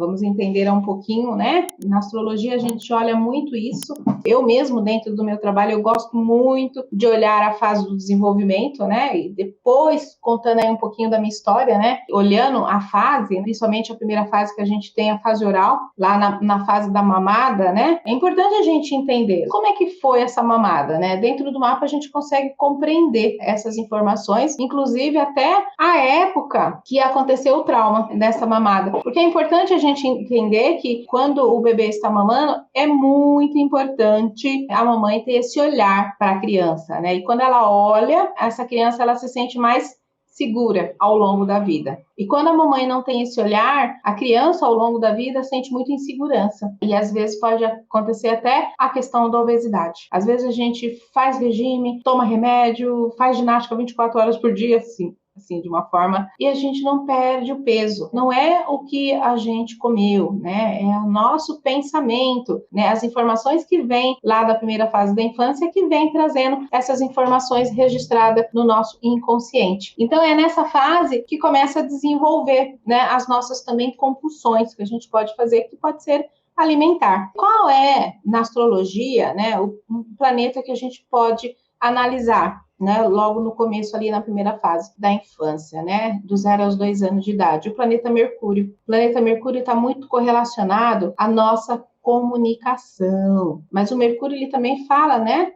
Vamos entender um pouquinho, né? Na astrologia a gente olha muito isso. Eu mesmo, dentro do meu trabalho, eu gosto muito de olhar a fase do desenvolvimento, né? E depois, contando aí um pouquinho da minha história, né? Olhando a fase, principalmente a primeira fase que a gente tem, a fase oral, lá na fase da mamada, né? É importante a gente entender como é que foi essa mamada, né? Dentro do mapa a gente consegue compreender essas informações, inclusive até a época que aconteceu o trauma dessa mamada. Porque é importante a gente entender que quando o bebê está mamando, é muito importante a mamãe ter esse olhar para a criança, né? E quando ela olha, essa criança ela se sente mais segura ao longo da vida. E quando a mamãe não tem esse olhar, a criança ao longo da vida sente muita insegurança. E às vezes pode acontecer até a questão da obesidade. Às vezes a gente faz regime, toma remédio, faz ginástica 24 horas por dia, assim, de uma forma, e a gente não perde o peso. Não é o que a gente comeu, né? É o nosso pensamento, né? As informações que vêm lá da primeira fase da infância que vem trazendo essas informações registradas no nosso inconsciente. Então, é nessa fase que começa a desenvolver, né, as nossas também compulsões que a gente pode fazer, que pode ser alimentar. Qual é, na astrologia, né, o planeta que a gente pode analisar, né, logo no começo ali na primeira fase da infância, né, do 0 aos 2 anos de idade, o planeta Mercúrio. O planeta Mercúrio está muito correlacionado à nossa comunicação, mas o Mercúrio ele também fala, né,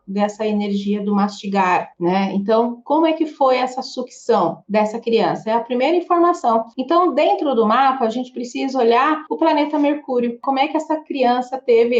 dessa energia do mastigar, né? Então, como é que foi essa sucção dessa criança? É a primeira informação. Então, dentro do mapa, a gente precisa olhar o planeta Mercúrio. Como é que essa criança teve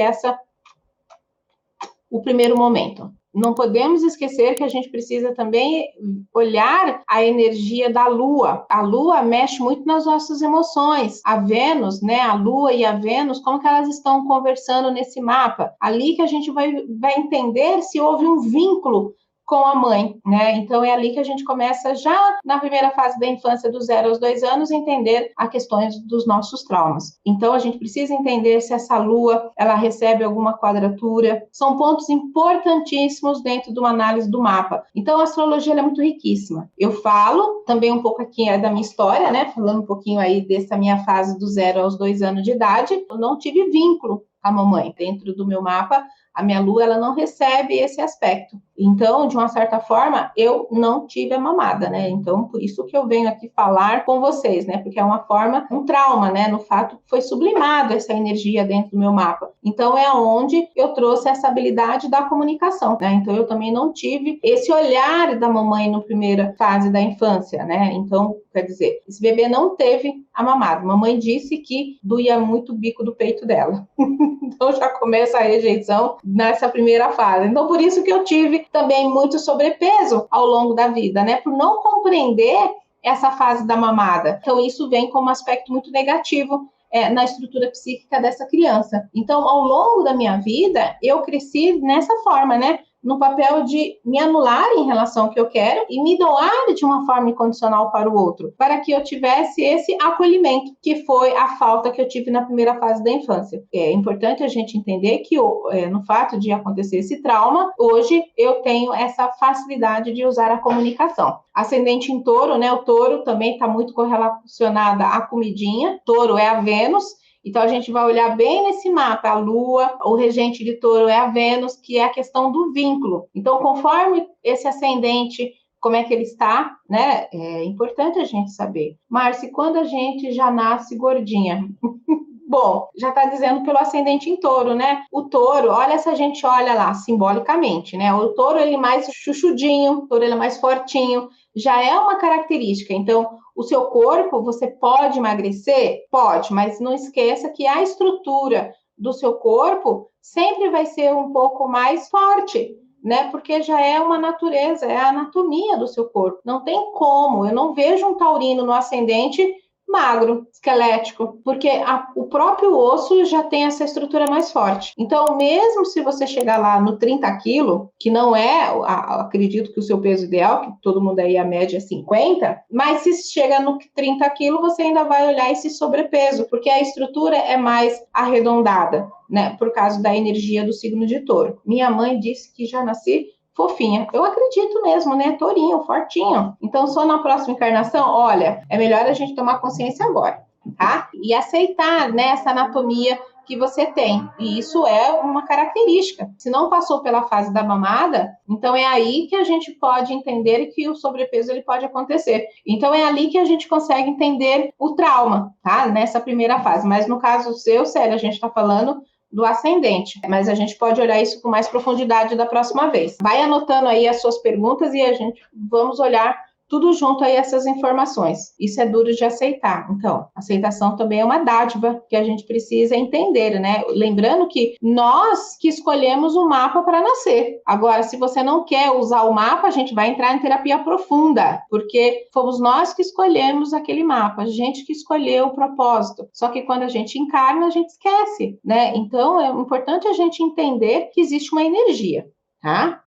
o primeiro momento? Não podemos esquecer que a gente precisa também olhar a energia da Lua. A Lua mexe muito nas nossas emoções. A Vênus, né? A Lua e a Vênus, como que elas estão conversando nesse mapa? Ali que a gente vai entender se houve um vínculo com a mãe, né? Então é ali que a gente começa já na primeira fase da infância, do 0 aos 2 anos, entender as questões dos nossos traumas. Então a gente precisa entender se essa lua, ela recebe alguma quadratura. São pontos importantíssimos dentro de uma análise do mapa. Então a astrologia é muito riquíssima. Eu falo também um pouco aqui da minha história, né? Falando um pouquinho aí dessa minha fase do 0 aos 2 anos de idade. Eu não tive vínculo com a mamãe. Dentro do meu mapa, a minha lua, ela não recebe esse aspecto. Então, de uma certa forma, eu não tive a mamada, né? Então, por isso que eu venho aqui falar com vocês, né? Porque é uma forma, um trauma, né? No fato que foi sublimado essa energia dentro do meu mapa. Então, é onde eu trouxe essa habilidade da comunicação, né? Então, eu também não tive esse olhar da mamãe na primeira fase da infância, né? Então, quer dizer, esse bebê não teve a mamada. Mamãe disse que doía muito o bico do peito dela. Então, já começa a rejeição nessa primeira fase. Então, por isso que eu tive também muito sobrepeso ao longo da vida, né? Por não compreender essa fase da mamada. Então, isso vem como um aspecto muito negativo na estrutura psíquica dessa criança. Então, ao longo da minha vida, eu cresci nessa forma, né? No papel de me anular em relação ao que eu quero e me doar de uma forma incondicional para o outro, para que eu tivesse esse acolhimento, que foi a falta que eu tive na primeira fase da infância. É importante a gente entender que no fato de acontecer esse trauma, hoje eu tenho essa facilidade de usar a comunicação. Ascendente em touro, né? O touro também está muito correlacionado à comidinha. Touro é a Vênus. Então, a gente vai olhar bem nesse mapa, a Lua, o regente de touro é a Vênus, que é a questão do vínculo. Então, conforme esse ascendente, como é que ele está, né? É importante a gente saber. Márcia, quando a gente já nasce gordinha? Bom, já está dizendo pelo ascendente em touro, né? O touro, olha se a gente olha lá, simbolicamente, né? O touro, ele é mais chuchudinho, o touro, ele é mais fortinho, já é uma característica. Então, o seu corpo, você pode emagrecer? Pode, mas não esqueça que a estrutura do seu corpo sempre vai ser um pouco mais forte, né? Porque já é uma natureza, é a anatomia do seu corpo. Não tem como, eu não vejo um taurino no ascendente magro, esquelético, porque o próprio osso já tem essa estrutura mais forte. Então, mesmo se você chegar lá no 30 quilos, que não é, acredito que o seu peso ideal, que todo mundo aí a média é 50, mas se chega no 30 quilos, você ainda vai olhar esse sobrepeso, porque a estrutura é mais arredondada, né, por causa da energia do signo de touro. Minha mãe disse que já nasci fofinha. Eu acredito mesmo, né? Tourinho, fortinho. Então, só na próxima encarnação, olha, é melhor a gente tomar consciência agora. tá? E aceitar, né, essa anatomia que você tem. E isso é uma característica. Se não passou pela fase da mamada, então é aí que a gente pode entender que o sobrepeso ele pode acontecer. Então é ali que a gente consegue entender o trauma, tá? Nessa primeira fase. Mas no caso seu, Célia, a gente está falando do ascendente, mas a gente pode olhar isso com mais profundidade da próxima vez. Vai anotando aí as suas perguntas e a gente vamos olhar tudo junto aí essas informações. Isso é duro de aceitar. Então, aceitação também é uma dádiva que a gente precisa entender, né? Lembrando que nós que escolhemos o mapa para nascer. Agora, se você não quer usar o mapa, a gente vai entrar em terapia profunda, porque fomos nós que escolhemos aquele mapa, a gente que escolheu o propósito. Só que quando a gente encarna, a gente esquece, né? Então, é importante a gente entender que existe uma energia. Tá?